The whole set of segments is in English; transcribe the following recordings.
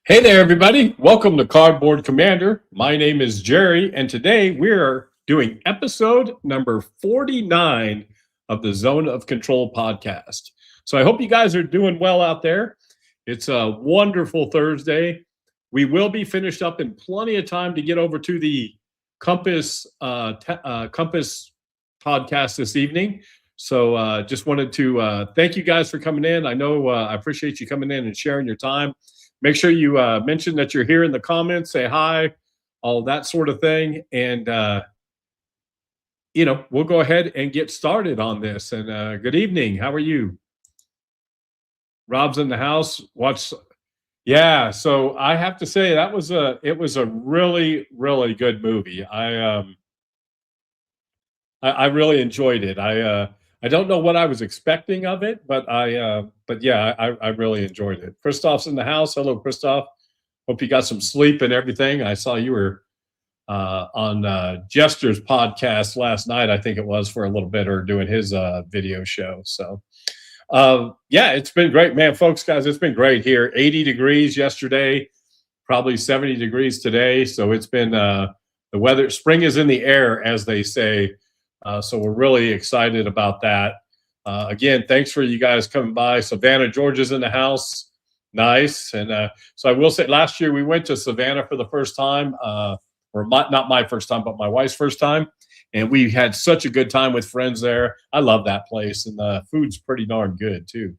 Hey there, everybody. Welcome to Cardboard Commander. My name is Jerry, and today we're doing episode number 49 of the Zone of Control podcast. So I hope you guys are doing well out there. It's a wonderful Thursday. We will be finished up in plenty of time to get over to the Compass podcast this evening. So just wanted to thank you guys for coming in. I know I appreciate you coming in and sharing your time. Make sure you mention that you're here in the comments, say hi, all that sort of thing. And, we'll go ahead and get started on this. And good evening. How are you? Rob's in the house. Yeah. So I have to say it was a really, really good movie. I really enjoyed it. I don't know what I was expecting of it, but I really enjoyed it. Christoph's in the house. Hello, Christoph. Hope you got some sleep and everything. I saw you were on Jester's podcast last night, I think it was, for a little bit, or doing his video show. So it's been great, man, folks, guys. It's been great here. 80 degrees yesterday, probably 70 degrees today. So it's been the weather. Spring is in the air, as they say. So we're really excited about that. Again, thanks for you guys coming by. Savannah, Georgia's in the house. Nice. And so I will say, last year we went to Savannah for the first time, not my first time, but my wife's first time. And we had such a good time with friends there. I love that place. And the food's pretty darn good, too.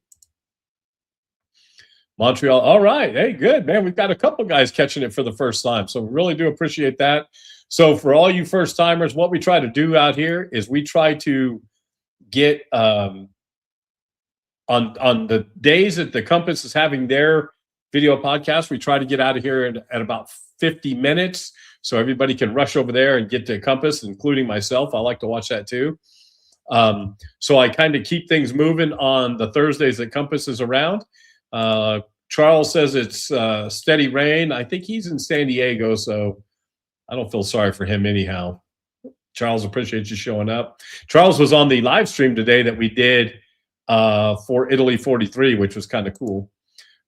Montreal. All right. Hey, good, man. We've got a couple guys catching it for the first time. So we really do appreciate that. So for all you first timers, what we try to do out here is we try to get on the days that the Compass is having their video podcast, we try to get out of here at about 50 minutes. So everybody can rush over there and get to Compass, including myself. I like to watch that too. So I kind of keep things moving on the Thursdays that Compass is around. Charles says it's steady rain. I think he's in San Diego, so I don't feel sorry for him anyhow. Charles, appreciate you showing up. Charles was on the live stream today that we did for Italy 43, which was kind of cool.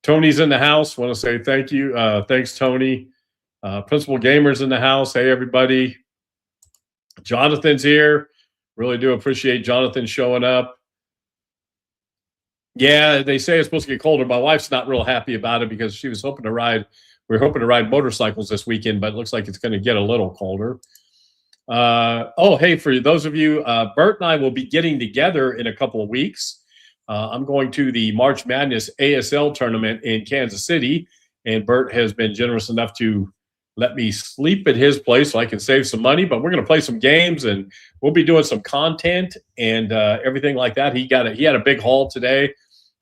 Tony's in the house. Want to say thank you. Thanks, Tony. Principal Gamer's in the house. Hey, everybody. Jonathan's here. Really do appreciate Jonathan showing up. Yeah, they say it's supposed to get colder. My wife's not real happy about it because she was hoping to ride. We were hoping to ride motorcycles this weekend, but it looks like it's going to get a little colder. Hey, for those of you, Bert and I will be getting together in a couple of weeks. I'm going to the March Madness ASL tournament in Kansas City, and Bert has been generous enough to let me sleep at his place so I can save some money. But we're going to play some games, and we'll be doing some content and everything like that. He had a big haul today,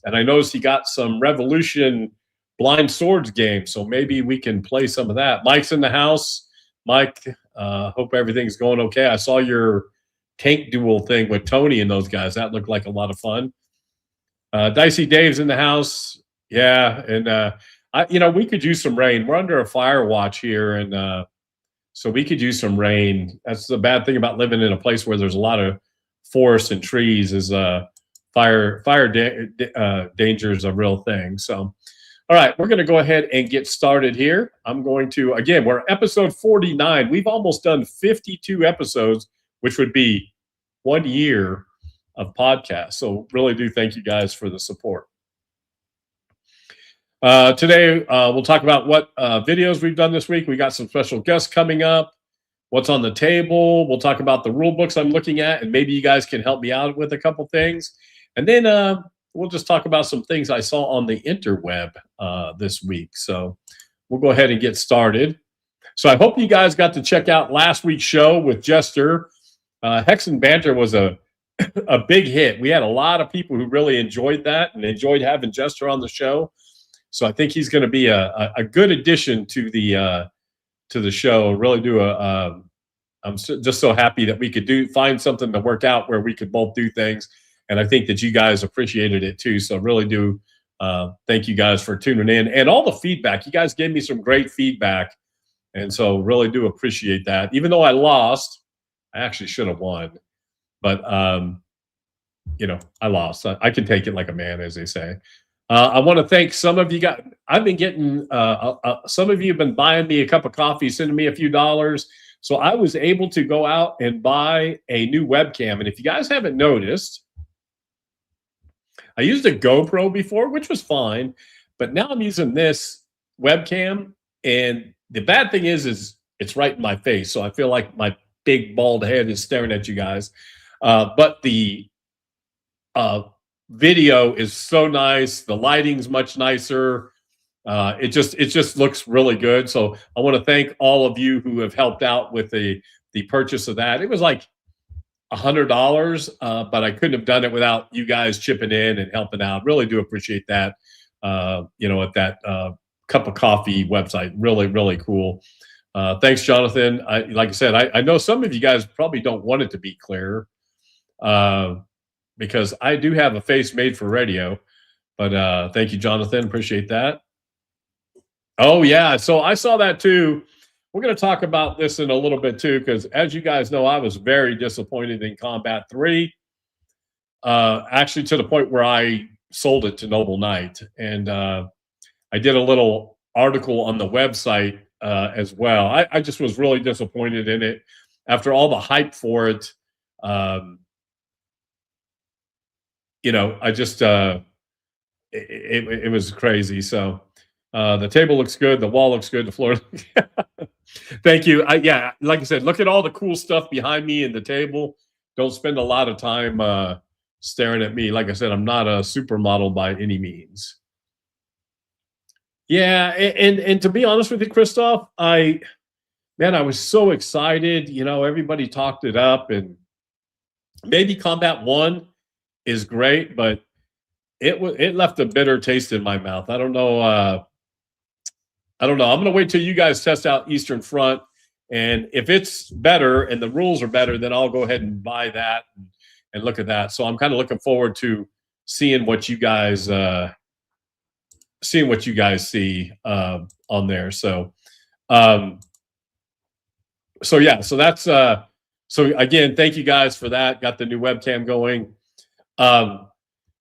and I noticed he got some Revolution Blind Swords game, so maybe we can play some of that. Mike's in the house. Mike, hope everything's going okay. I saw your tank duel thing with Tony and those guys. That looked like a lot of fun. Dicey Dave's in the house. Yeah, and we could use some rain. We're under a fire watch here, and so we could use some rain. That's the bad thing about living in a place where there's a lot of forests and trees. Is fire danger is a real thing. So. All right, we're going to go ahead and get started here. I'm going to, again, we're episode 49. We've almost done 52 episodes, which would be 1 year of podcasts. So really do thank you guys for the support. Today, we'll talk about what videos we've done this week. We got some special guests coming up. What's on the table. We'll talk about the rule books I'm looking at, and maybe you guys can help me out with a couple things. And then we'll just talk about some things I saw on the interweb this week. So we'll go ahead and get started. So I hope you guys got to check out last week's show with Jester. Hex and Banter was a big hit. We had a lot of people who really enjoyed that and enjoyed having Jester on the show. So I think he's going to be a good addition to the show. Really do I'm just so happy that we could find something to work out where we could both do things. And I think that you guys appreciated it too. So really do thank you guys for tuning in and all the feedback. You guys gave me some great feedback. And so really do appreciate that. Even though I lost, I actually should have won. But, I lost. I can take it like a man, as they say. I want to thank some of you guys. I've been getting some of you have been buying me a cup of coffee, sending me a few dollars. So I was able to go out and buy a new webcam. And if you guys haven't noticed, I used a GoPro before, which was fine, but now I'm using this webcam. And the bad thing is it's right in my face, so I feel like my big bald head is staring at you guys. But the uh, video is so nice. The lighting's much nicer. It just looks really good. So I want to thank all of you who have helped out with the purchase of that. It was like $100, but I couldn't have done it without you guys chipping in and helping out. Really do appreciate that. At that cup of coffee website, really, really cool. Thanks, Jonathan. Like I said, I know some of you guys probably don't want it to be clear, because I do have a face made for radio. But thank you, Jonathan. Appreciate that. Oh yeah, so I saw that too. We're going to talk about this in a little bit too, because as you guys know, I was very disappointed in Combat 3. Actually, to the point where I sold it to Noble Knight, and I did a little article on the website as well. I just was really disappointed in it after all the hype for it. I just it was crazy. So the table looks good, the wall looks good, the floor. Thank you. Yeah, like I said, look at all the cool stuff behind me and the table. Don't spend a lot of time staring at me. Like I said, I'm not a supermodel by any means. Yeah, and to be honest with you, Christoph, I was so excited. Everybody talked it up, and maybe Combat 1 is great, but it left a bitter taste in my mouth. I don't know. I'm going to wait till you guys test out Eastern Front, and if it's better and the rules are better, then I'll go ahead and buy that and look at that. So I'm kind of looking forward to seeing what you guys see on there. So yeah, so that's so again, thank you guys for that. Got the new webcam going.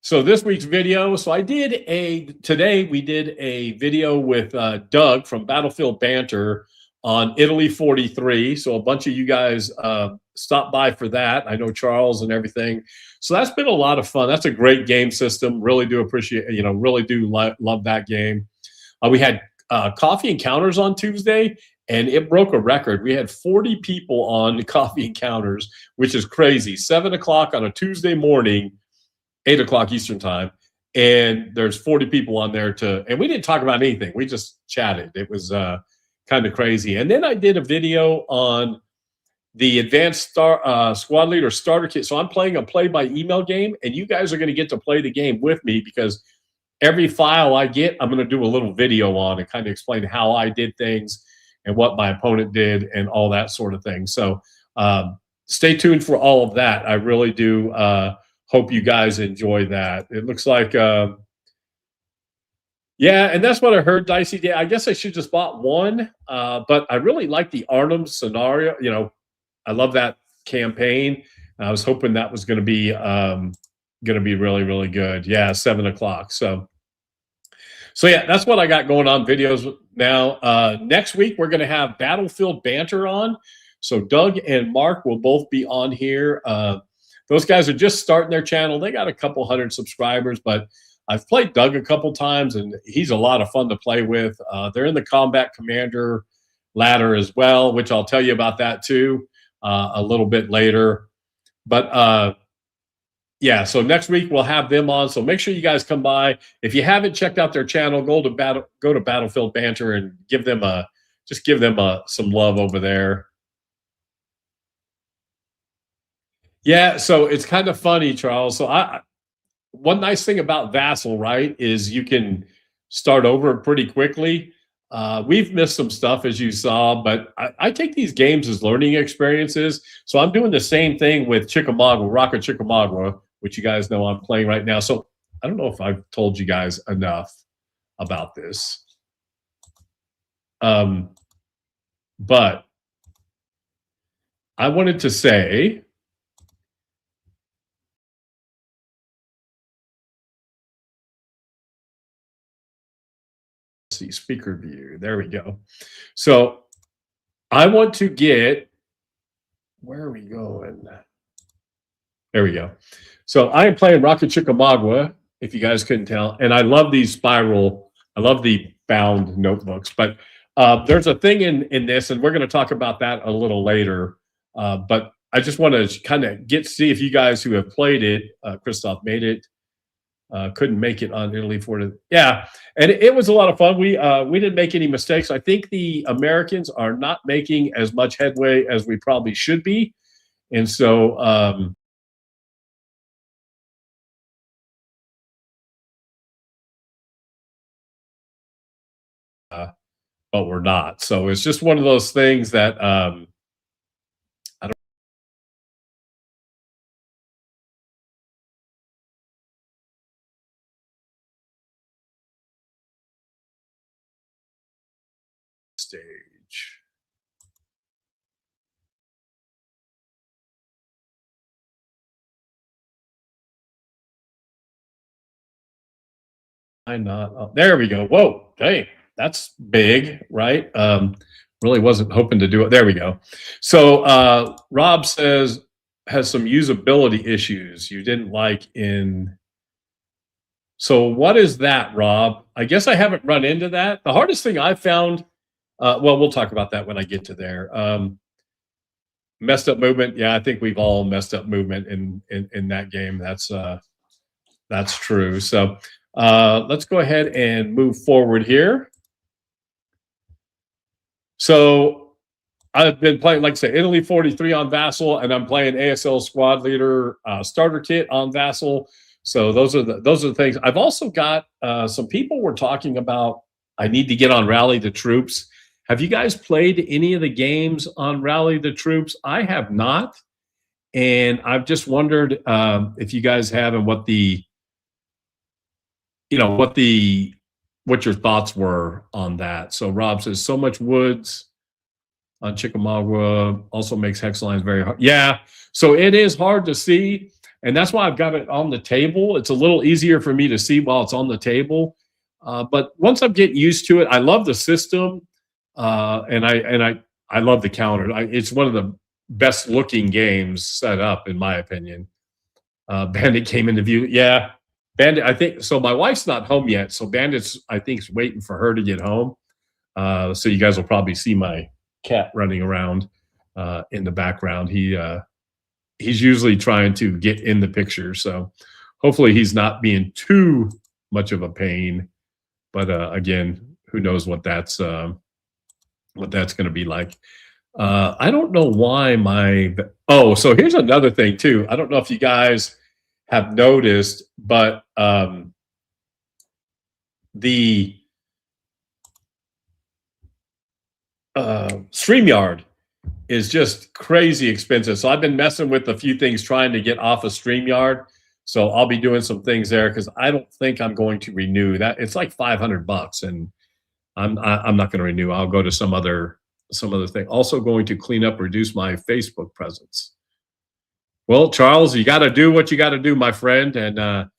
So this week's video, today we did a video with Doug from Battlefield Banter on Italy 43. So a bunch of you guys stopped by for that. I know Charles and everything. So that's been a lot of fun. That's a great game system. Really do appreciate, really do love that game. We had Coffee Encounters on Tuesday, and it broke a record. We had 40 people on Coffee Encounters, which is crazy. 7 o'clock on a Tuesday morning, 8 o'clock Eastern time, and there's 40 people on there and we didn't talk about anything. We just chatted. It was kind of crazy. And then I did a video on the Advanced Squad Leader Starter Kit. So I'm playing a play-by-email game, and you guys are going to get to play the game with me, because every file I get, I'm going to do a little video on and kind of explain how I did things and what my opponent did and all that sort of thing. So stay tuned for all of that. I really do hope you guys enjoy that. It looks like, yeah, and that's what I heard Dicey did. I guess I should just bought one, but I really like the Arnhem scenario. I love that campaign. I was hoping that was going to be really, really good. Yeah, 7 o'clock. So yeah, that's what I got going on videos now. Next week, we're going to have Battlefield Banter on. So Doug and Mark will both be on here. Those guys are just starting their channel. They got a couple hundred subscribers, but I've played Doug a couple times, and he's a lot of fun to play with. They're in the Combat Commander ladder as well, which I'll tell you about that too a little bit later. But yeah, so next week we'll have them on. So make sure you guys come by. If you haven't checked out their channel, go to Battlefield Banter and give them some love over there. Yeah, so it's kind of funny, Charles. So one nice thing about Vassal, right, is you can start over pretty quickly. We've missed some stuff, as you saw, but I take these games as learning experiences. So I'm doing the same thing with Chickamauga, Rocket Chickamauga, which you guys know I'm playing right now. So I don't know if I've told you guys enough about this. But I wanted to say, see, speaker view. There we go. So I want to get, where are we going? There we go. So I am playing Rocket Chickamauga, if you guys couldn't tell. And I love these spiral, I love the bound notebooks. But there's a thing in this, and we're going to talk about that a little later. But I just want to kind of see if you guys who have played it, Christoph made it, couldn't make it on Italy for the, yeah. And it was a lot of fun. We didn't make any mistakes. I think the Americans are not making as much headway as we probably should be. And so, but we're not. So it's just one of those things that I don't stage. I'm not. Oh, there we go. Whoa, hey, that's big, right? Really wasn't hoping to do it. There we go. So Rob says has some usability issues you didn't like in. So what is that, Rob? I guess I haven't run into that. The hardest thing I found, well, we'll talk about that when I get to there. Messed up movement. Yeah, I think we've all messed up movement in that game. That's true. So let's go ahead and move forward here. So I've been playing, like I said, Italy 43 on Vassal, and I'm playing ASL Squad Leader Starter Kit on Vassal. So those are the things. I've also got some people were talking about I need to get on Rally the Troops. Have you guys played any of the games on Rally the Troops? I have not, and I've just wondered if you guys have, and what your thoughts were on that. So Rob says so much woods on Chickamauga also makes hex lines very hard. Yeah, so it is hard to see, and that's why I've got it on the table. It's a little easier for me to see while it's on the table. But once I'm getting used to it, I love the system, and I love the counter. It's one of the best looking games set up, in my opinion. Bandit came into view. Yeah, Bandit. I think so. My wife's not home yet, so Bandit's I think is waiting for her to get home. So you guys will probably see my cat running around in the background. He's usually trying to get in the picture, so hopefully he's not being too much of a pain. But again, who knows what that's going to be like. I don't know why so here's another thing too. I don't know if you guys have noticed, but the StreamYard is just crazy expensive. So I've been messing with a few things trying to get off of StreamYard. So I'll be doing some things there because I don't think I'm going to renew that. It's like $500, and I'm not going to renew. I'll go to some other thing. Also going to clean up, reduce my Facebook presence. Well, Charles, you got to do what you got to do, my friend. And and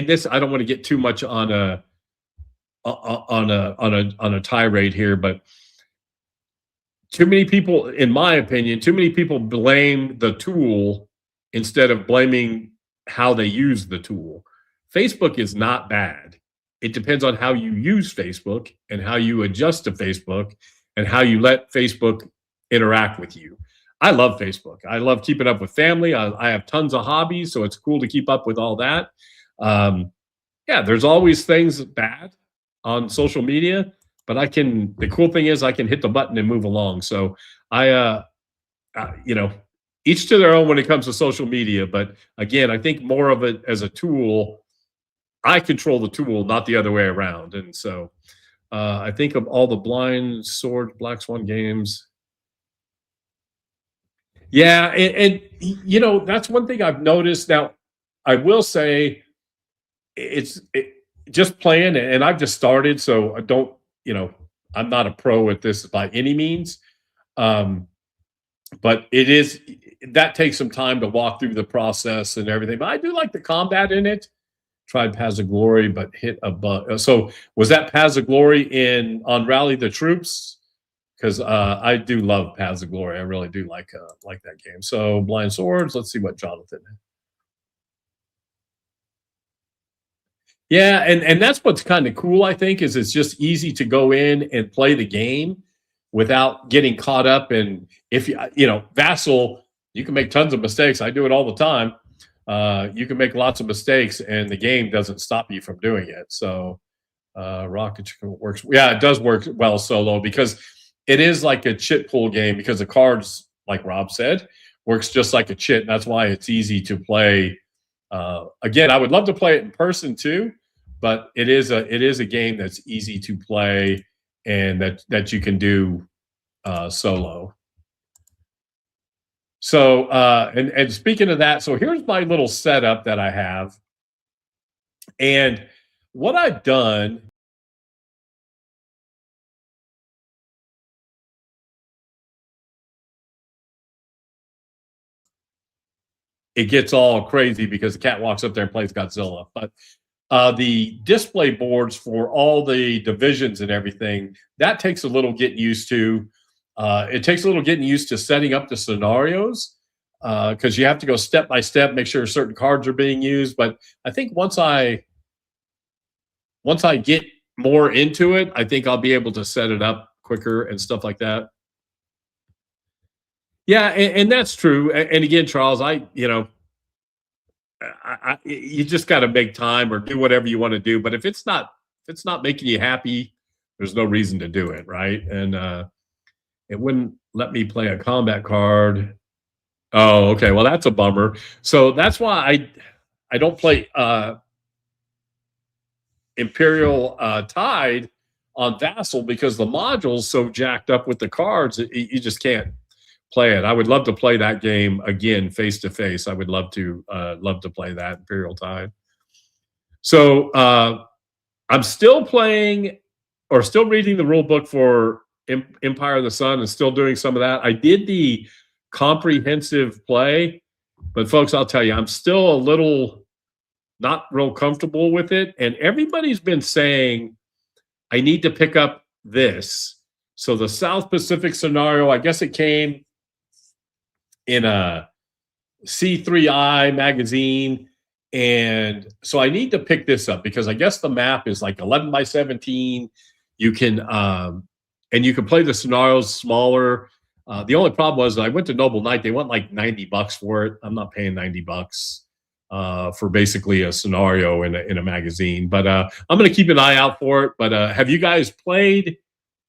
this, I don't want to get too much on a tirade here, but too many people, in my opinion, blame the tool instead of blaming how they use the tool. Facebook is not bad. It depends on how you use Facebook and how you adjust to Facebook and how you let Facebook interact with you. I love Facebook. I love keeping up with family. I have tons of hobbies, so it's cool to keep up with all that. Yeah, there's always things bad on social media, but the cool thing is I can hit the button and move along. So each to their own when it comes to social media. But again, I think more of it as a tool. I control the tool, not the other way around. And so I think of all the Blind Sword, Black Swan games. Yeah, and that's one thing I've noticed. Now, I will say it's just playing, and I've just started, so I don't, I'm not a pro at this by any means. But that takes some time to walk through the process and everything. But I do like the combat in it. Tried Paths of Glory, but hit a bug. So was that Paths of Glory in on Rally the Troops? Because I do love Paths of Glory. I really do like that game. So Blind Swords. Let's see what Jonathan. Yeah, and that's what's kind of cool. I think is it's just easy to go in and play the game without getting caught up in if Vassal. You can make tons of mistakes. I do it all the time. You can make lots of mistakes, and the game doesn't stop you from doing it. So Rocket Chicken works. Yeah, it does work well solo because it is like a chit pool game because the cards, like Rob said, works just like a chit. And that's why it's easy to play. Again, I would love to play it in person too, but it is a game that's easy to play and that you can do solo. So and speaking of that, so here's my little setup that I have, and what I've done. It gets all crazy because the cat walks up there and plays Godzilla. But the display boards for all the divisions and everything, that takes a little getting used to. It takes a little getting used to setting up the scenarios because you have to go step by step, make sure certain cards are being used. But I think once I get more into it, I think I'll be able to set it up quicker and stuff like that. Yeah, and that's true. And again, Charles, you just got to make time or do whatever you want to do. But if it's not making you happy, there's no reason to do it, right? And it wouldn't let me play a combat card. Oh, okay. Well, that's a bummer. So that's why I don't play Imperial Tide on Vassal because the module's so jacked up with the cards, you just can't play it. I would love to play that game again face to face. I would love to play that Imperial Tide. So I'm still playing or still reading the rule book for Empire of the Sun and still doing some of that. I did the comprehensive play, but folks, I'll tell you, I'm still a little not real comfortable with it. And everybody's been saying I need to pick up this. So the South Pacific scenario, I guess it came in a C3I magazine. And so I need to pick this up because I guess the map is like 11 by 17. You can, and you can play the scenarios smaller. The only problem was I went to Noble Knight. They want like $90 for it. I'm not paying $90 for basically a scenario in a magazine. But I'm going to keep an eye out for it. But have you guys played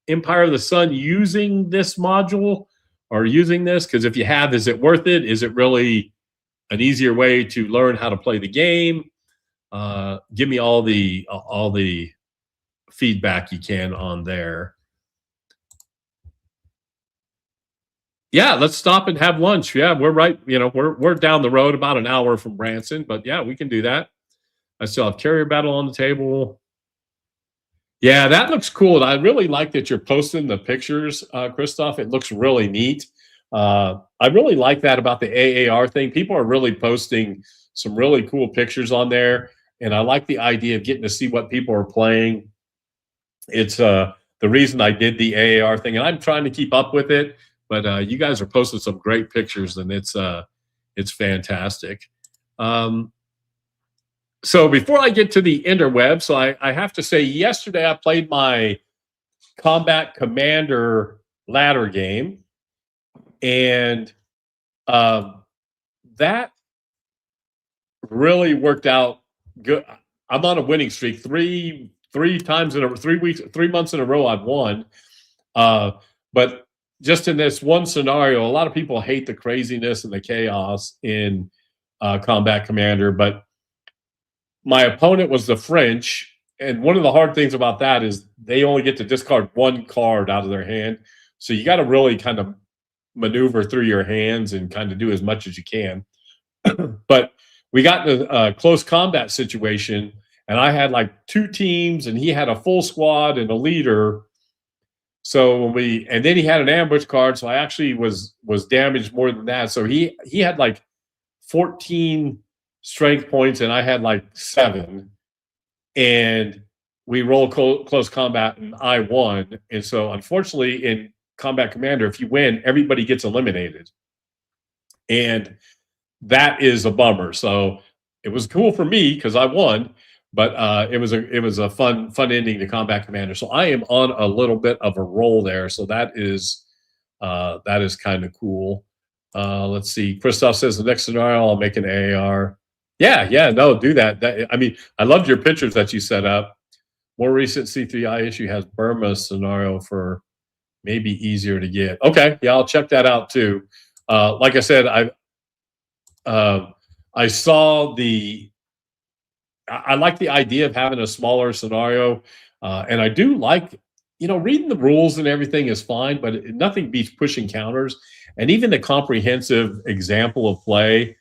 Empire of the Sun using this module or using this? Because if you have, is it worth it? Is it really an easier way to learn how to play the game? Give me all the feedback you can on there. Yeah, let's stop and have lunch. Yeah, we're right. We're down the road about an hour from Branson, but yeah, we can do that. I still have Carrier Battle on the table. Yeah, that looks cool. I really like that you're posting the pictures, Christoph. It looks really neat. I really like that about the AAR thing. People are really posting some really cool pictures on there, and I like the idea of getting to see what people are playing. It's the reason I did the AAR thing, and I'm trying to keep up with it. But you guys are posting some great pictures, and it's fantastic. So before I get to the interweb, so I have to say, yesterday I played my Combat Commander ladder game, and that really worked out good. I'm on a winning streak. Three months in a row I've won. But just in this one scenario, a lot of people hate the craziness and the chaos in Combat Commander, but my opponent was the French, and one of the hard things about that is they only get to discard one card out of their hand, so you got to really kind of maneuver through your hands and kind of do as much as you can. But we got in a close combat situation, and I had like 2 teams, and he had a full squad and a leader. So and then he had an ambush card, so I actually was damaged more than that. So he had like 14 strength points, and I had like 7, and we roll close combat, and I won. And so, unfortunately, in Combat Commander, if you win, everybody gets eliminated, and that is a bummer. So it was cool for me because I won, but it was a fun ending to Combat Commander. So I am on a little bit of a roll there. So that is kind of cool. Let's see. Christoph says the next scenario I'll make an AAR. Yeah, no, do that. I mean, I loved your pictures that you set up. More recent C3I issue has Burma scenario for maybe easier to get. Okay, yeah, I'll check that out too. Like I said, I saw I like the idea of having a smaller scenario, and I do like, reading the rules and everything is fine, but nothing beats pushing counters, and even the comprehensive example of play,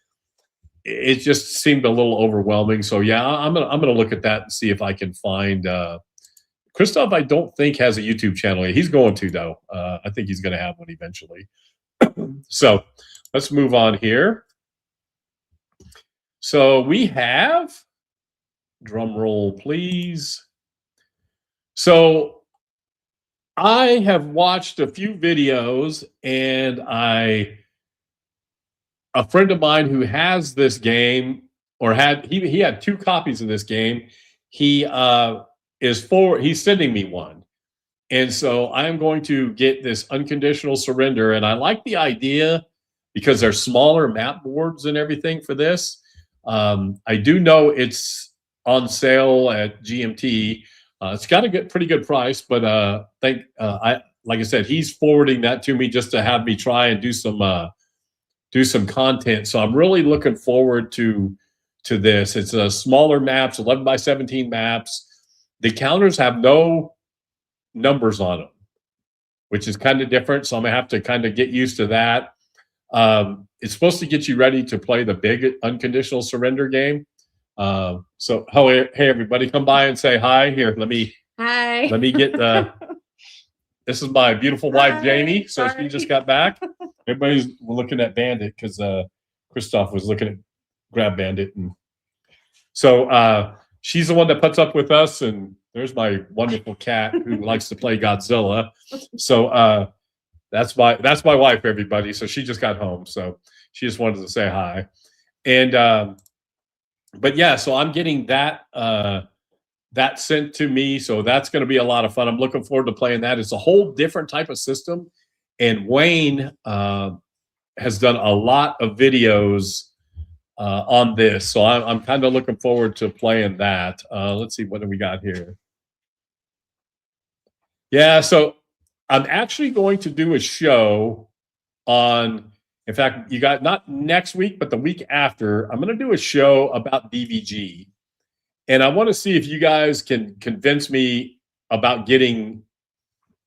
it just seemed a little overwhelming. So yeah, I'm gonna look at that and see if I can find. Christoph, I don't think has a YouTube channel. He's going to though. I think he's going to have one eventually. So let's move on here. So we have, drum roll, please. So I have watched a few videos, and a friend of mine who has this game, or he had 2 copies of this game. He's sending me one. And so I'm going to get this unconditional surrender. And I like the idea because there's smaller map boards and everything for this. I do know it's on sale at GMT. It's got a pretty good price, but like I said, he's forwarding that to me just to have me try and do some content. So I'm really looking forward to this. It's a smaller maps, 11 by 17 maps. The counters have no numbers on them, which is kind of different. So I'm gonna have to kind of get used to that. It's supposed to get you ready to play the big unconditional surrender game. So hey everybody, come by and say hi. Here, let me get this is my beautiful wife, Jamie. So she just got back. Everybody's looking at Bandit because Christoph was looking at Grab Bandit, and so she's the one that puts up with us. And there's my wonderful cat who likes to play Godzilla. So that's my wife, everybody. So she just got home, so she just wanted to say hi. And but yeah, so I'm getting that sent to me. So that's going to be a lot of fun. I'm looking forward to playing that. It's a whole different type of system. And Wayne has done a lot of videos on this. So I'm kind of looking forward to playing that. Let's see, what do we got here? Yeah, so I'm actually going to do a show on, in fact, you got not next week, but the week after, I'm going to do a show about DVG. And I want to see if you guys can convince me about getting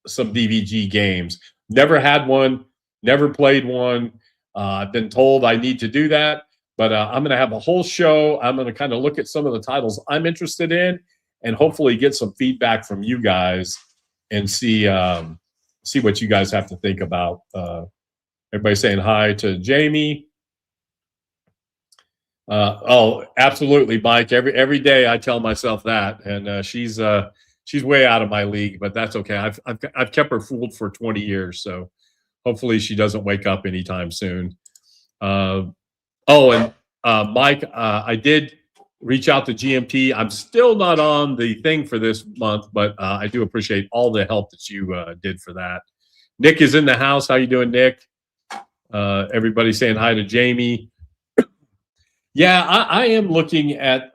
some DVG games. Never had one, never played one. I've been told I need to do that, but I'm going to have a whole show. I'm going to kind of look at some of the titles I'm interested in and hopefully get some feedback from you guys and see what you guys have to think about. Everybody saying hi to Jamie. Oh, absolutely, Mike. Every day I tell myself that, and she's way out of my league, but that's okay. I've kept her fooled for 20 years, so hopefully she doesn't wake up anytime soon. And Mike, I did reach out to GMT. I'm still not on the thing for this month, but I do appreciate all the help that you did for that. Nick is in the house. How you doing, Nick? Everybody saying hi to Jamie. Yeah, I am looking at.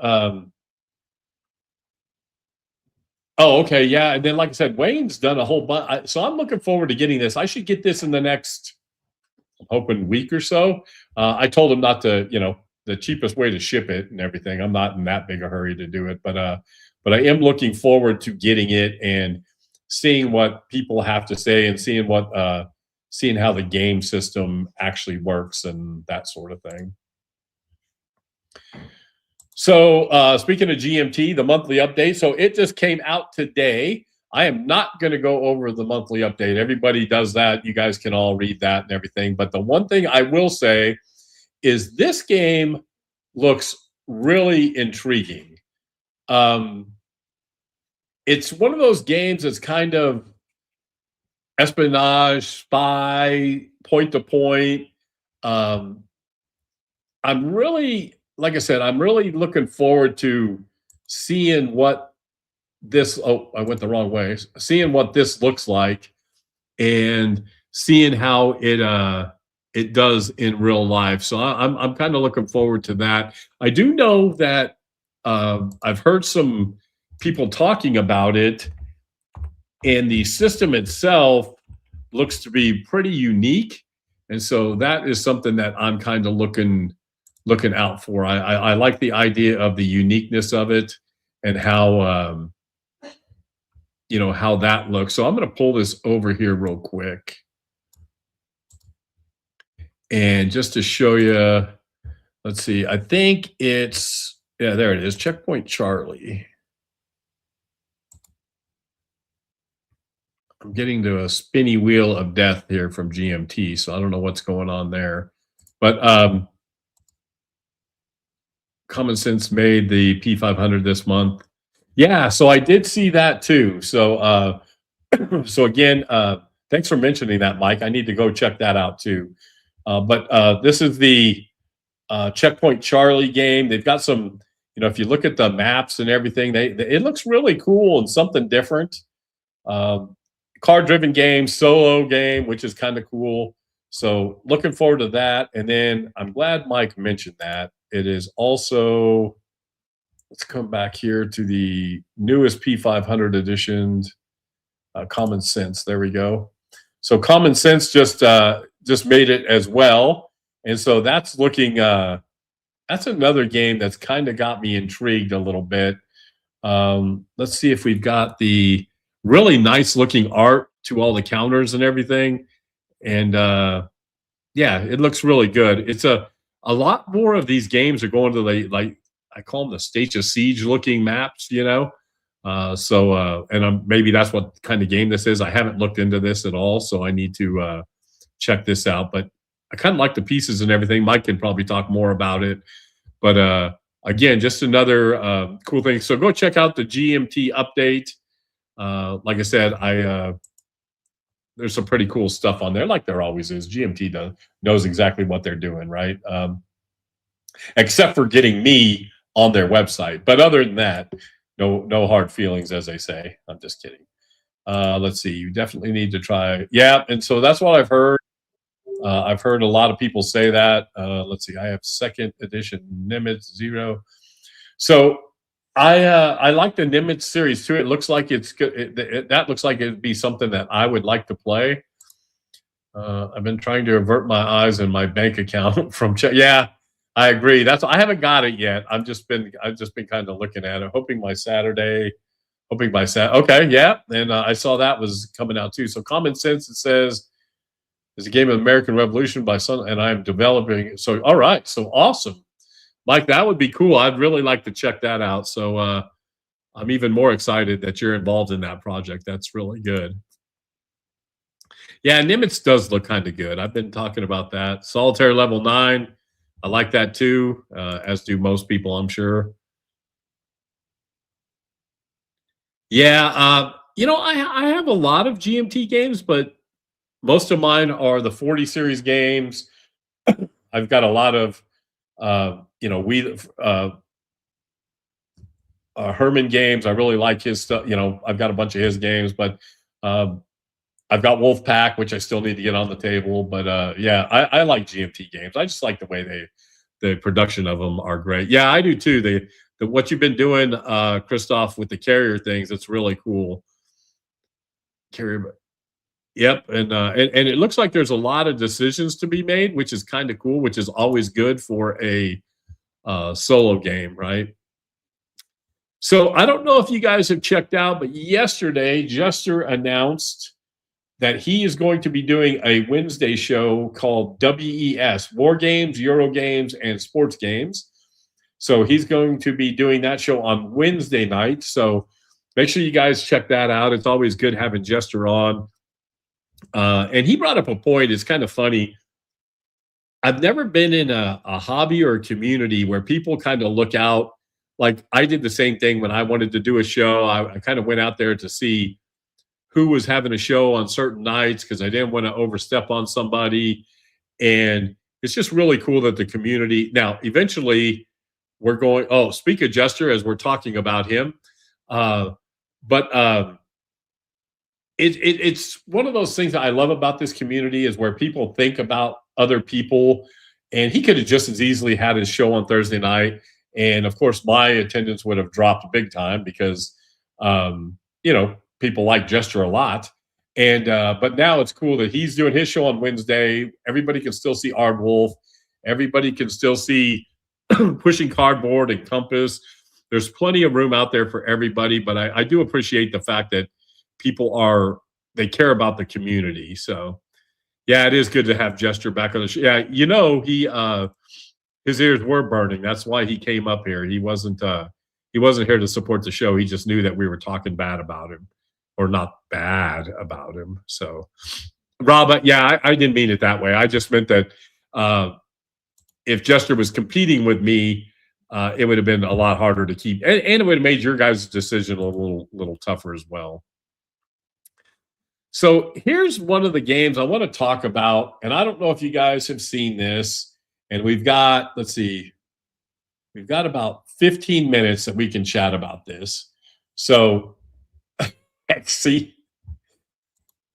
Oh, okay, yeah, and then like I said, Wayne's done a whole bunch. So I'm looking forward to getting this. I should get this in the next, I'm hoping, week or so. I told him not to, the cheapest way to ship it and everything. I'm not in that big a hurry to do it, but I am looking forward to getting it and seeing what people have to say and seeing how the game system actually works and that sort of thing. So speaking of GMT, the monthly update. So it just came out today. I am not going to go over the monthly update. Everybody does that. You guys can all read that and everything. But the one thing I will say is this game looks really intriguing. Um, it's one of those games that's kind of espionage, spy, point to point. Um, I'm really, like I said, I'm really looking forward to seeing what this. Oh, I went the wrong way. Seeing what this looks like and seeing how it does in real life. So I'm kind of looking forward to that. I do know that I've heard some people talking about it, and the system itself looks to be pretty unique, and so that is something that I'm kind of looking out for. I like the idea of the uniqueness of it and how how that looks. So I'm going to pull this over here real quick, and just to show you, let's see. I think it's yeah, there it is. Checkpoint Charlie. I'm getting to a spinny wheel of death here from GMT, so I don't know what's going on there. But Common Sense made the P500 this month. Yeah, so I did see that too. So so again, thanks for mentioning that, Mike. I need to go check that out too. But this is the Checkpoint Charlie game. They've got some, if you look at the maps and everything, it looks really cool and something different. Um, Card-driven game, solo game, which is kind of cool. So looking forward to that. And then I'm glad Mike mentioned that. It is also, let's come back here to the newest P500 edition, Common Sense. There we go. So Common Sense just made it as well. And so that's looking, that's another game that's kind of got me intrigued a little bit. Let's see if we've got the really nice looking art to all the counters and everything. And yeah, it looks really good. It's a lot more of these games are going to the, like, I call them the State of Siege looking maps, and maybe that's what kind of game this is. I haven't looked into this at all, so I need to check this out. But I kind of like the pieces and everything. Mike can probably talk more about it. But again, just another cool thing. So go check out the GMT update. Like I said, there's some pretty cool stuff on there, like there always is. GMT knows exactly what they're doing, right? Except for getting me on their website. But other than that, no hard feelings, as they say. I'm just kidding. Let's see. You definitely need to try. Yeah, and so that's what I've heard. I've heard a lot of people say that. Let's see. I have second edition Nimitz Zero. So I like the Nimitz series too. It looks like it's good. That looks like it'd be something that I would like to play. I've been trying to avert my eyes and my bank account from. Yeah, I agree. I haven't got it yet. I've just been kind of looking at it, hoping by Saturday. Okay, yeah, and I saw that was coming out too. So Common Sense, it says, is a game of American Revolution by Sun, and I'm developing. So all right, so awesome, Mike. That would be cool. I'd really like to check that out. So I'm even more excited that you're involved in that project. That's really good. Yeah, Nimitz does look kind of good. I've been talking about that. Solitaire Level 9. I like that too, as do most people, I'm sure. Yeah, I have a lot of GMT games, but most of mine are the 40 series games. I've got a lot of, Herman games. I really like his stuff. I've got a bunch of his games, but I've got Wolfpack, which I still need to get on the table. But yeah, I like GMT games. I just like the way the production of them are great. Yeah, I do too. What you've been doing, Christoph, with the carrier things, it's really cool. Carrier, yep, and it looks like there's a lot of decisions to be made, which is kind of cool, which is always good for a solo game, right? So I don't know if you guys have checked out, but yesterday Jester announced that he is going to be doing a Wednesday show called WES, War Games, Euro Games, and Sports Games. So he's going to be doing that show on Wednesday night. So make sure you guys check that out. It's always good having Jester on. And he brought up a point. It's kind of funny. I've never been in a hobby or a community where people kind of look out. Like I did the same thing when I wanted to do a show. I kind of went out there to see who was having a show on certain nights because I didn't want to overstep on somebody. And it's just really cool that the community now eventually we're going. Oh, speak of Jester as we're talking about him. But it's one of those things that I love about this community is where people think about other people. And he could have just as easily had his show on Thursday night. And of course, my attendance would have dropped big time because, people like Jester a lot. And, but now it's cool that he's doing his show on Wednesday. Everybody can still see Aardwolf. Everybody can still see Pushing Cardboard and Compass. There's plenty of room out there for everybody. But I do appreciate the fact that they care about the community. So yeah, it is good to have Jester back on the show. Yeah, his ears were burning. That's why he came up here. He wasn't here to support the show. He just knew that we were talking bad about him, or not bad about him. So Rob, yeah, I didn't mean it that way. I just meant that if Jester was competing with me, it would have been a lot harder to keep, and it would have made your guys' decision a little tougher as well. So here's one of the games I want to talk about, and I don't know if you guys have seen this. And we've got about 15 minutes that we can chat about this. So, see,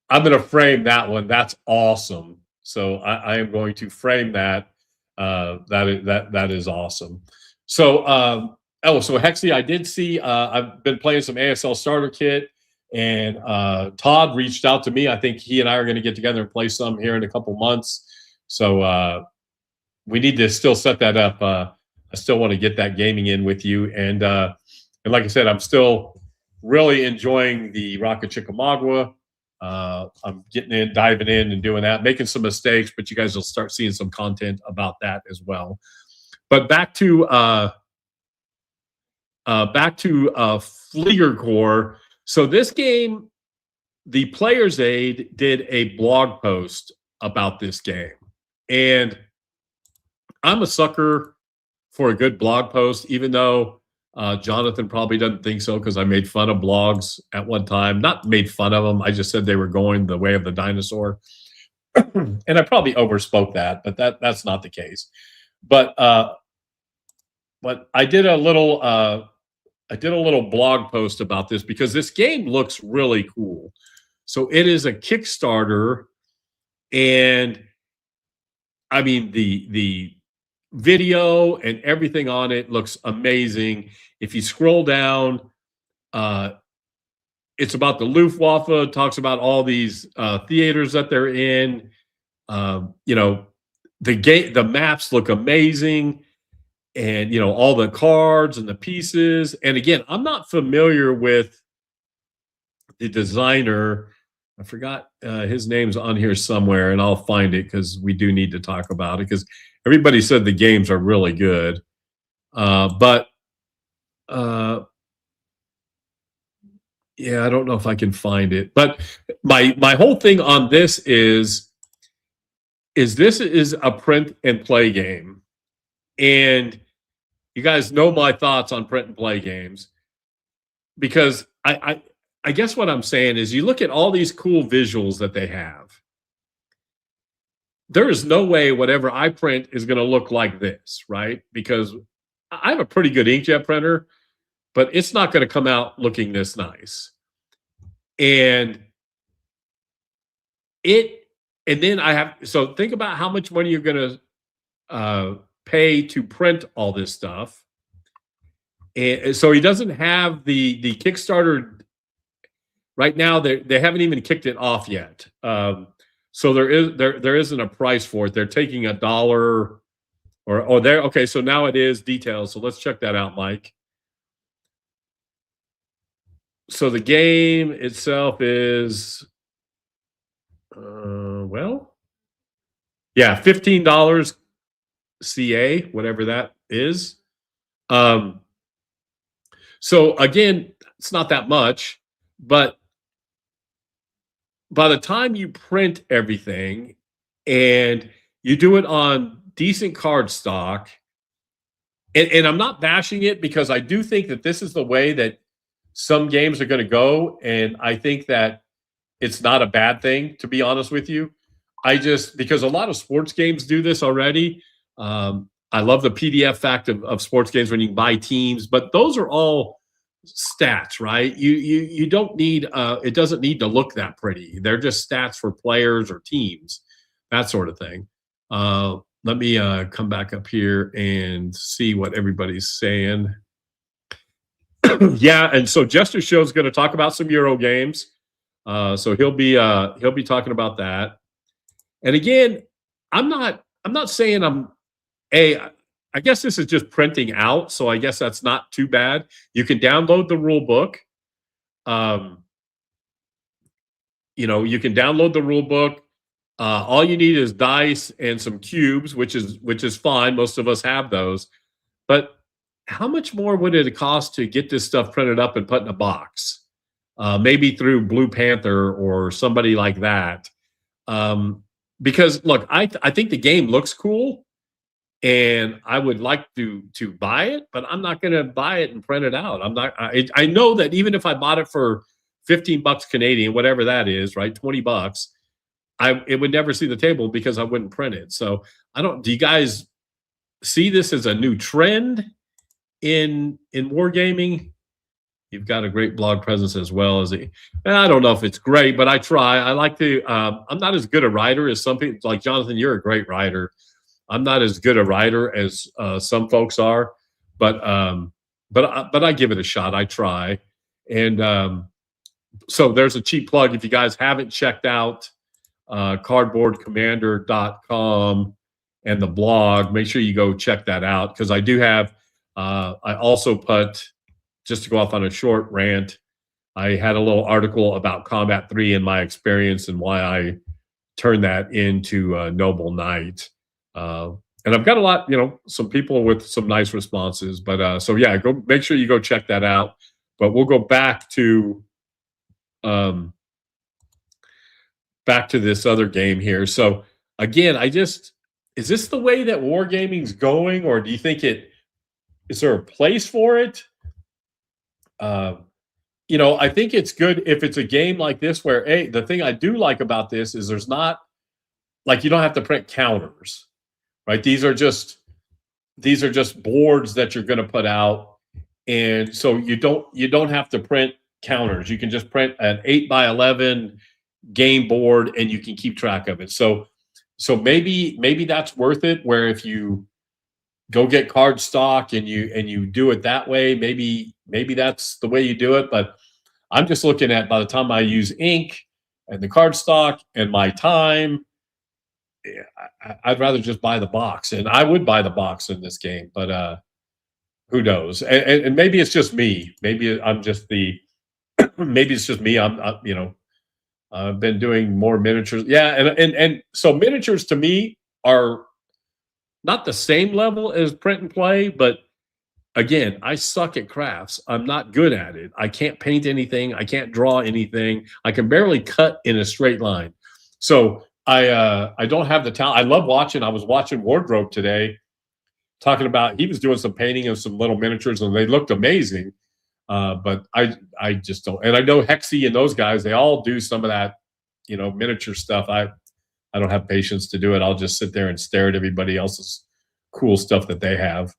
I'm going to frame that one. That's awesome. So I am going to frame that. That is awesome. So, so Hexy, I did see. I've been playing some ASL Starter Kit. And Todd reached out to me. I think he and I are going to get together and play some here in a couple months. So we need to still set that up. I still want to get that gaming in with you. And like I said, I'm still really enjoying the Rocket Chickamauga. I'm diving in and doing that, making some mistakes, but you guys will start seeing some content about that as well. But back to Flieger Core. So this game, the Player's Aid did a blog post about this game. And I'm a sucker for a good blog post, even though Jonathan probably doesn't think so because I made fun of blogs at one time. Not made fun of them. I just said they were going the way of the dinosaur. And I probably overspoke that, but that's not the case. But I did a little blog post about this because this game looks really cool. So it is a Kickstarter, and I mean the video and everything on it looks amazing. If you scroll down, it's about the Luftwaffe. Talks about all these theaters that they're in. The maps look amazing. And, all the cards and the pieces. And again, I'm not familiar with the designer. I forgot his name's on here somewhere, and I'll find it because we do need to talk about it because everybody said the games are really good. But yeah, I don't know if I can find it. But my whole thing on this is this is a print and play game. And you guys know my thoughts on print and play games because I guess what I'm saying is you look at all these cool visuals that they have. There is no way whatever I print is going to look like this, right? Because I have a pretty good inkjet printer, but it's not going to come out looking this nice. And then so think about how much money you're going to pay to print all this stuff. And so he doesn't have the Kickstarter right now. They haven't even kicked it off yet. So there isn't a price for it. They're taking $1 or there. Okay, so now it is details. So let's check that out, Mike. So the game itself is $15 CA, whatever that is. So again, it's not that much, but by the time you print everything and You do it on decent card stock. And I'm not bashing it because I do think that this is the way that some games are going to go. And I think that it's not a bad thing, to be honest with you. Because a lot of sports games do this already. I love the PDF fact of sports games when you can buy teams, but those are all stats, right? You don't need, it doesn't need to look that pretty. They're just stats for players or teams, that sort of thing. Let me come back up here and see what everybody's saying. Yeah, and so Jester Show's going to talk about some Euro games. So he'll be talking about that. And again, I'm not saying I guess this is just printing out, so I guess that's not too bad. You can download the rule book. You can download the rule book. All you need is dice and some cubes, which is fine. Most of us have those. But how much more would it cost to get this stuff printed up and put in a box? Maybe through Blue Panther or somebody like that. Because look, I think the game looks cool, and I would like to buy it, but I'm not going to buy it and print it out. I know that even if I bought it for $15 Canadian, whatever that is, right, $20, it would never see the table because I wouldn't print it. So do you guys see this as a new trend in wargaming? You've got a great blog presence as well as I don't know if it's great, but I try. I like to, I'm not as good a writer as some people. Like Jonathan, you're a great writer. I'm not as good a writer as some folks are, but I give it a shot. I try. And so there's a cheap plug. If you guys haven't checked out cardboardcommander.com and the blog, make sure you go check that out, because I do have, I also put, just to go off on a short rant, I had a little article about Combat 3 and my experience and why I turned that into Noble Knight. And I've got a lot, some people with some nice responses. But so yeah, go make sure you go check that out. But we'll go back to this other game here. So again, is this the way that wargaming's going, or do you think is there a place for it? I think it's good if it's a game like this where the thing I do like about this is there's not, like, you don't have to print counters, right? These are just boards that you're going to put out, and so you don't have to print counters. You can just print an 8x11 game board, and you can keep track of it. So maybe that's worth it. Where if you go get card stock and you do it that way, maybe that's the way you do it. But I'm just looking at, by the time I use ink and the card stock and my time, I'd rather just buy the box. And I would buy the box in this game, but who knows? And maybe it's just me. Maybe I'm just maybe it's just me. I've been doing more miniatures. Yeah, and so miniatures to me are not the same level as print and play, but again, I suck at crafts. I'm not good at it. I can't paint anything. I can't draw anything. I can barely cut in a straight line. So I don't have the talent. I love watching. I was watching Wardrobe today, talking about, he was doing some painting of some little miniatures, and they looked amazing. But I just don't. And I know Hexy and those guys, they all do some of that, miniature stuff. I don't have patience to do it. I'll just sit there and stare at everybody else's cool stuff that they have.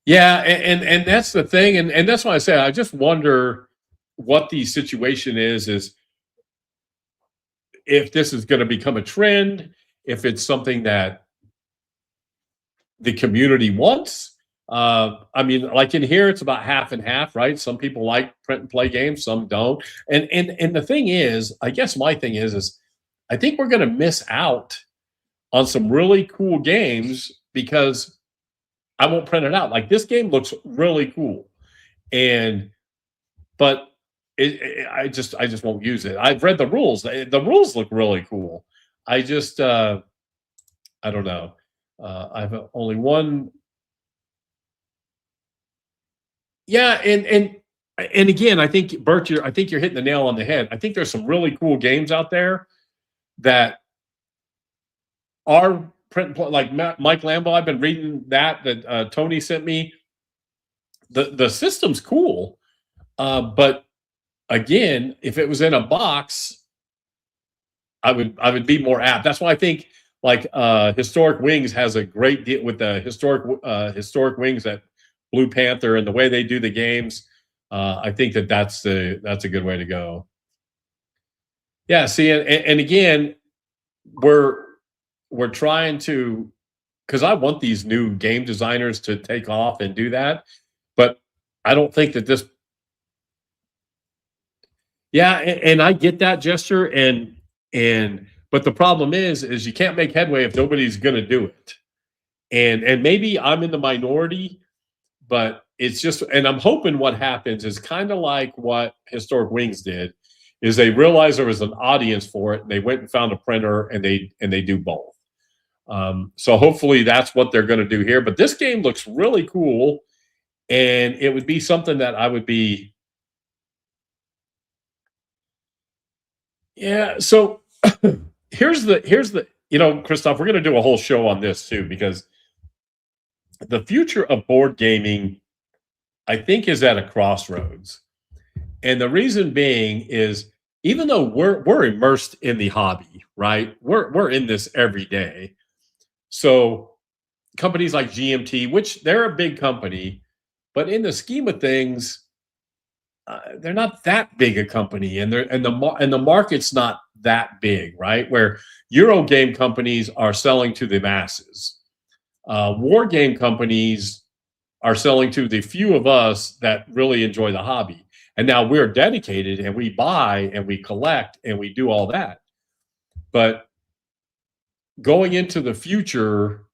Yeah, and that's the thing, and that's why I say I just wonder what the situation is if this is going to become a trend, if it's something that the community wants. I mean, like in here, it's about half and half, right? Some people like print and play games, some don't. And the thing is, I guess my thing is I think we're going to miss out on some really cool games because I won't print it out. Like, this game looks really cool, but I just won't use it. I've read the rules. The rules look really cool. I just I don't know. I've only one. Yeah, and again, I think, Bert, you're hitting the nail on the head. I think there's some really cool games out there that our print, like Mike Lambo, I've been reading that Tony sent me. The system's cool, but again, if it was in a box, I would be more apt. That's why I think like Historic Wings has a great deal with the historic wings at Blue Panther and the way they do the games. I think that's a good way to go. Yeah. See, and again, we're trying to, because I want these new game designers to take off and do that, but I don't think that this. Yeah, and I get that gesture, and but the problem is you can't make headway if nobody's going to do it, and maybe I'm in the minority, but it's just, and I'm hoping what happens is kind of like what Historic Wings did, is they realized there was an audience for it, and they went and found a printer, and they do both. So hopefully that's what they're going to do here. But this game looks really cool, and it would be something that I would be. Yeah. So here's the Christoph, we're going to do a whole show on this too, because the future of board gaming, I think, is at a crossroads. And the reason being is, even though we're immersed in the hobby, right? We're in this every day. So companies like GMT, which they're a big company, but in the scheme of things, they're not that big a company, and the market's not that big, right? Where Euro game companies are selling to the masses, war game companies are selling to the few of us that really enjoy the hobby. And now we're dedicated, and we buy and we collect and we do all that. But going into the future,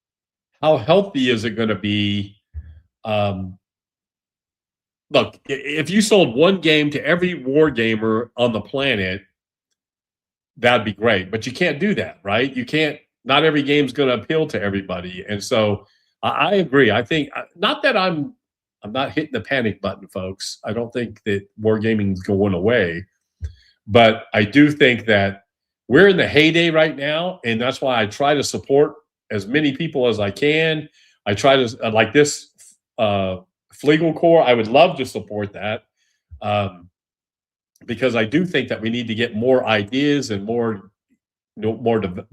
how healthy is it going to be? Look, if you sold one game to every war gamer on the planet, that'd be great. But you can't do that, right? You can't. Not every game's going to appeal to everybody, and so I agree. I think, not that I'm not hitting the panic button, folks. I don't think that wargaming is going away, but I do think that we're in the heyday right now, and that's why I try to support as many people as I can. I try to, like this Flegel Corps, I would love to support that, because I do think that we need to get more ideas and more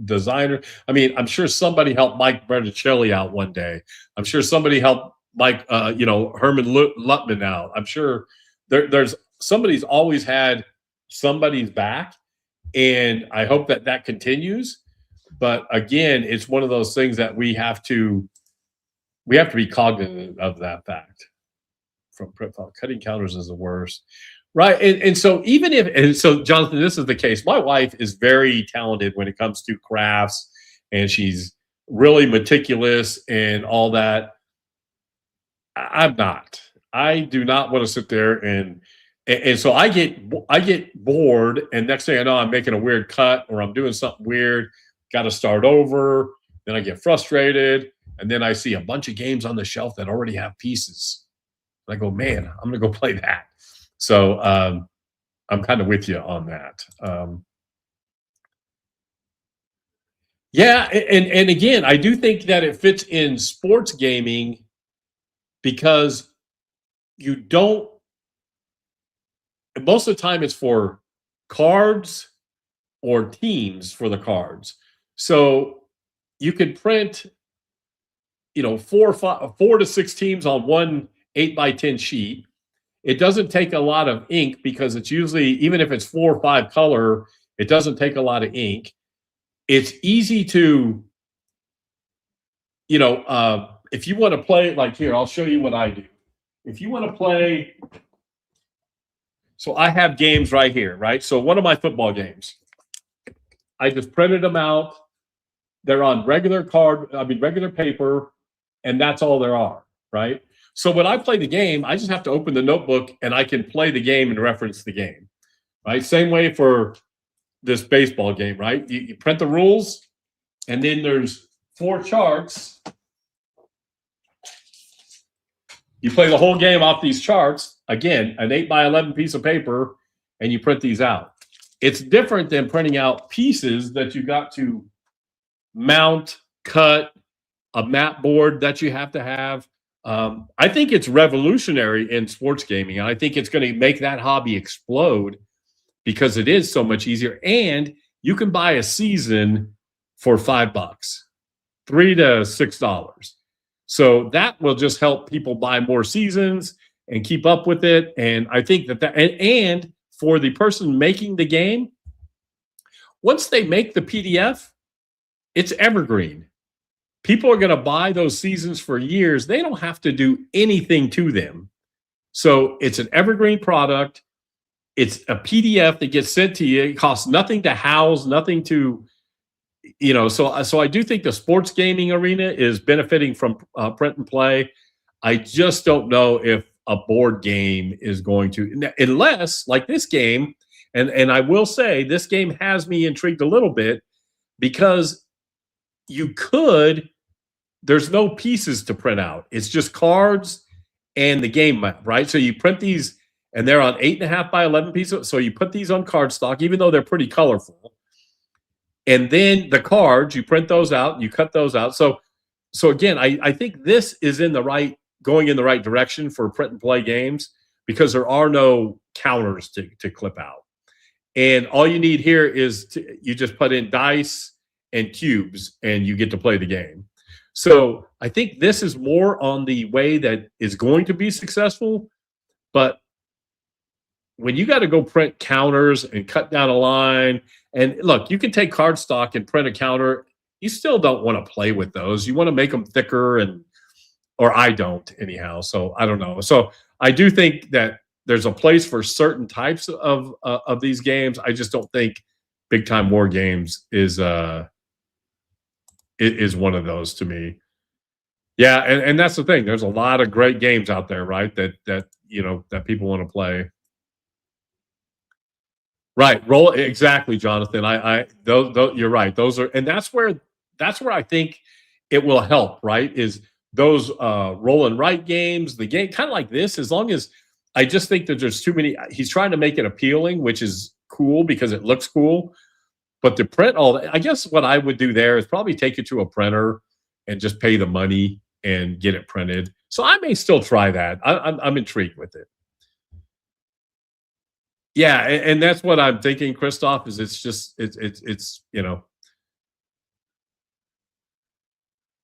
designer. I mean, I'm sure somebody helped Mike Berticelli out one day. I'm sure somebody helped Herman Lutman out. I'm sure there's somebody's always had somebody's back, and I hope that continues. But again, it's one of those things that we have to be cognizant of that fact. From cutting counters is the worst. Right. And so Jonathan, this is the case. My wife is very talented when it comes to crafts, and she's really meticulous and all that. I'm not. I do not want to sit there and so I get bored, and next thing I know, I'm making a weird cut, or I'm doing something weird, got to start over. Then I get frustrated, and then I see a bunch of games on the shelf that already have pieces. I go, man, I'm going to go play that. So I'm kind of with you on that. Yeah, and again, I do think that it fits in sports gaming, because you don't. Most of the time, it's for cards or teams for the cards. So you could print, 4 to 6 teams on one 8x10 sheet. It doesn't take a lot of ink, because it's usually, even if it's 4 or 5 color, it doesn't take a lot of ink. It's easy to, if you want to play, like here, I'll show you what I do. If you want to play, so I have games right here, right? So one of my football games, I just printed them out. They're on regular paper, and that's all there are, right? So when I play the game, I just have to open the notebook, and I can play the game and reference the game, right? Same way for this baseball game, right? You print the rules, and then there's 4 charts. You play the whole game off these charts. Again, an 8x11 piece of paper, and you print these out. It's different than printing out pieces that you got to mount, cut, a map board that you have to have. I think it's revolutionary in sports gaming. I think it's going to make that hobby explode because it is so much easier. And you can buy a season for $5, $3 to $6. So that will just help people buy more seasons and keep up with it. And I think and for the person making the game, once they make the PDF, it's evergreen. People are going to buy those seasons for years. They don't have to do anything to them. So it's an evergreen product. It's a PDF that gets sent to you. It costs nothing to house, nothing to, so I do think the sports gaming arena is benefiting from print and play. I just don't know if a board game is going to, unless like this game, and I will say this game has me intrigued a little bit because there's no pieces to print out. It's just cards and the game map, right? So you print these and they're on 8.5 by 11 pieces. So you put these on cardstock, even though they're pretty colorful. And then the cards, you print those out and you cut those out. So again, I think this is going in the right direction for print and play games because there are no counters to clip out. And all you need here is you just put in dice and cubes and you get to play the game. So I think this is more on the way that is going to be successful. But when you got to go print counters and cut down a line, and look, you can take cardstock and print a counter. You still don't want to play with those. You want to make them thicker, or I don't anyhow. So I don't know. So I do think that there's a place for certain types of these games. I just don't think big time war games is one of those to me. Yeah, and that's the thing. There's a lot of great games out there, right? That people want to play. Right, roll exactly, Jonathan. Those you're right. Those are, and that's where I think it will help. Right, is those roll and write games. The game kind of like this. As long as I just think that there's too many. He's trying to make it appealing, which is cool because it looks cool. But to print all that, I guess what I would do there is probably take it to a printer and just pay the money and get it printed. So I may still try that. I'm intrigued with it. Yeah, and that's what I'm thinking, Christoph, is it's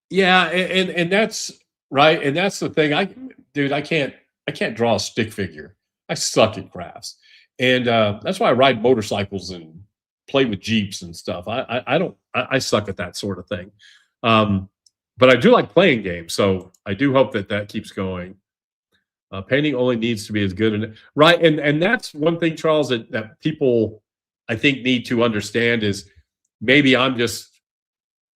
yeah, and that's right, and that's the thing. I can't draw a stick figure. I suck at crafts, and that's why I ride motorcycles and play with Jeeps and stuff. I suck at that sort of thing. But I do like playing games, so I do hope that keeps going. Painting only needs to be as good, right? And that's one thing, Charles, that people I think need to understand is maybe I'm just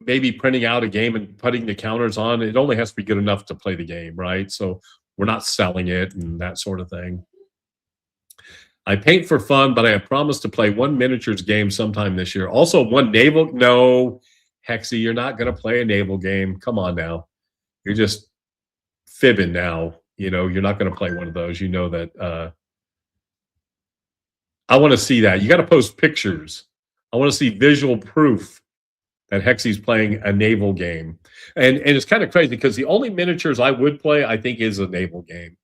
printing out a game and putting the counters on. It only has to be good enough to play the game, right? So we're not selling it and that sort of thing. I paint for fun, but I have promised to play one miniatures game sometime this year. Also, one naval. No, Hexy, you're not going to play a naval game. Come on now. You're just fibbing now. You're not going to play one of those. You know that. I want to see that. You got to post pictures. I want to see visual proof that Hexy's playing a naval game. And it's kind of crazy because the only miniatures I would play, I think, is a naval game.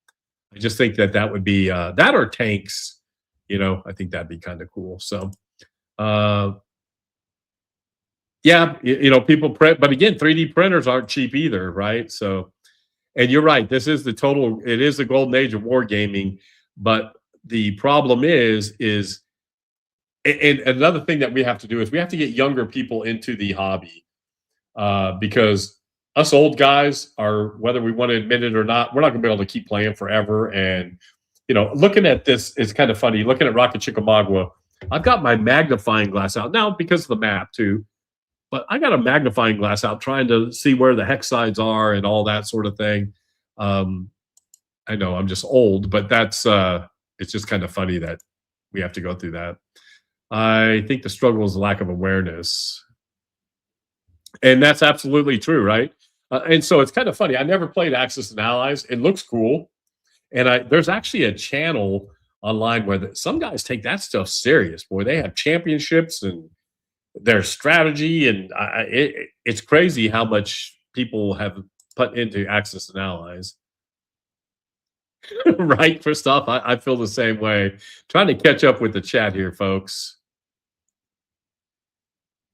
I just think that would be that or tanks. I think that'd be kind of cool. So, yeah, people print, but again, 3D printers aren't cheap either, right? So, and you're right. It is the golden age of wargaming, but the problem is, and another thing that we have to do is we have to get younger people into the hobby, because us old guys are, whether we want to admit it or not, we're not going to be able to keep playing forever. And looking at this, it's kind of funny. Looking at Rocket Chickamauga, I've got my magnifying glass out now because of the map too. But I got a magnifying glass out trying to see where the hex sides are and all that sort of thing. I know I'm just old, but that's it's just kind of funny that we have to go through that. I think the struggle is the lack of awareness. And that's absolutely true, right? And so it's kind of funny. I never played Axis and Allies. It looks cool. And there's actually a channel online where some guys take that stuff serious. Boy, they have championships and their strategy, and it's crazy how much people have put into Axis and Allies. Right, for stuff. I feel the same way. Trying to catch up with the chat here, folks.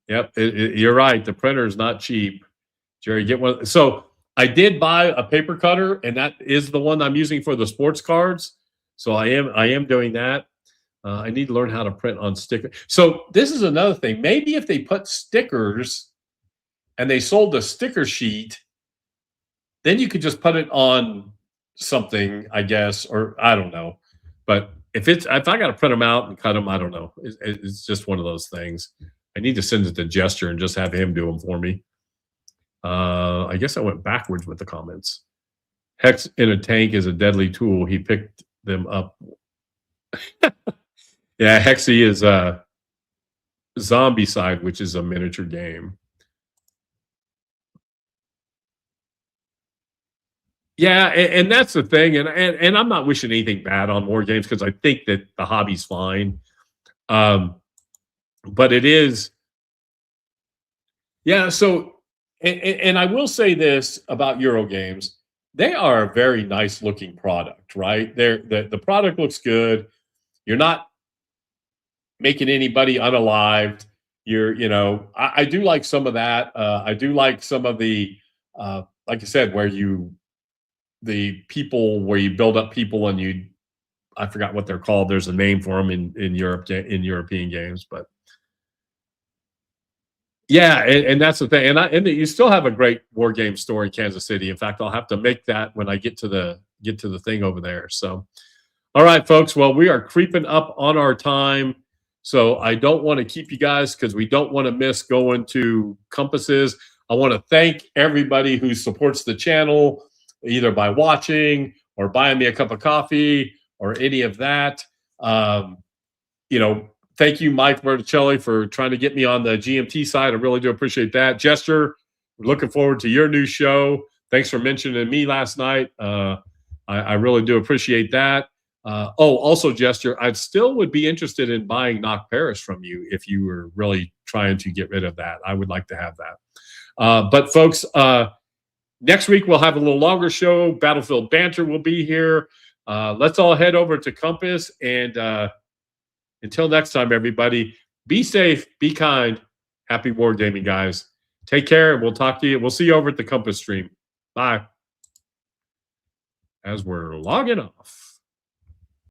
Yep, you're right. The printer is not cheap. Jerry, get one. So I did buy a paper cutter, and that is the one I'm using for the sports cards. So I am doing that. I need to learn how to print on sticker. So this is another thing. Maybe if they put stickers and they sold the sticker sheet, then you could just put it on something, I guess, or I don't know. But if I got to print them out and cut them, I don't know. It's just one of those things. I need to send it to Gesture and just have him do them for me. I guess I went backwards with the comments. Hex in a tank is a deadly tool. He picked them up. Yeah, Hexy is a zombie side, which is a miniature game. Yeah, and that's the thing, and I'm not wishing anything bad on war games because I think that the hobby's fine. But it is, yeah. So, and I will say this about Euro games: they are a very nice looking product, right? The product looks good. You're not making anybody unalived. I do like some of that. I do like some of the, like I said, the people where you build up people and I forgot what they're called. There's a name for them in Europe, in European games, but yeah, and that's the thing. And you still have a great war game store in Kansas City. In fact, I'll have to make that when I get to the thing over there. So, all right, folks. Well, we are creeping up on our time. So I don't want to keep you guys because we don't want to miss going to Compasses. I want to thank everybody who supports the channel, either by watching or buying me a cup of coffee or any of that. Thank you, Mike Berticelli, for trying to get me on the GMT side. I really do appreciate that. Jester, we're looking forward to your new show. Thanks for mentioning me last night. I really do appreciate that. Also, Jester, I still would be interested in buying Knock Paris from you if you were really trying to get rid of that. I would like to have that. But folks, next week we'll have a little longer show. Battlefield Banter will be here. Let's all head over to Compass. And until next time, everybody, be safe, be kind. Happy wargaming, guys. Take care, and we'll talk to you. We'll see you over at the Compass stream. Bye. As we're logging off.